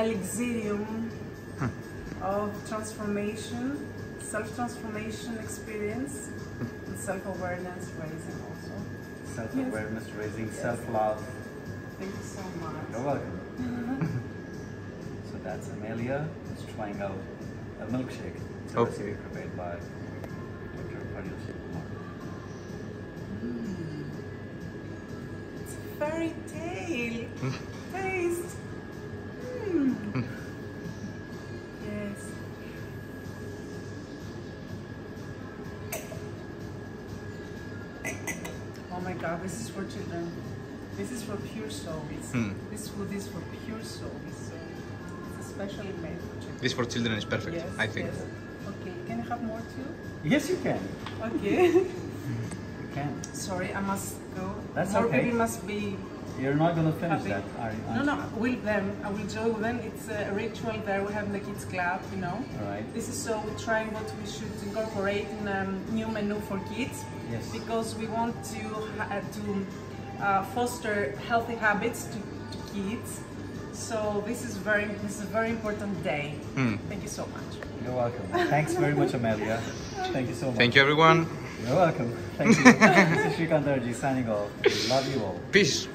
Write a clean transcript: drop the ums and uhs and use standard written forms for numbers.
elixirium of transformation, self-transformation experience, and self-awareness raising also. Self-awareness raising, yes. Self-love. Thank you so much. You're welcome. So that's Amelia, who's trying out a milkshake. It's a recipe prepared by DR Padayal Sivakumar. It's a fairy tale. Taste. Yes. Oh my God, this is for children. This is for pure souls. This food is for pure souls. So it's especially made for children. This for children is perfect, yes, I think. Yes. Okay, can I have more too? Yes, you can. Okay. You can. Sorry, I must go. That's more okay. People must be. You're not going to finish happy. that, are you? No, no, with them. I will join with them. It's a ritual there. We have in the kids club, you know. All right. This is so we're trying what we should incorporate in a new menu for kids. Yes. Because we want to foster healthy habits to kids. So this is a very important day. Thank you so much. You're welcome. Thanks very much, Amelia. Thank you so much. Thank you, everyone. You're welcome. Thank you. This is Shrekanth signing off. Love you all. Peace.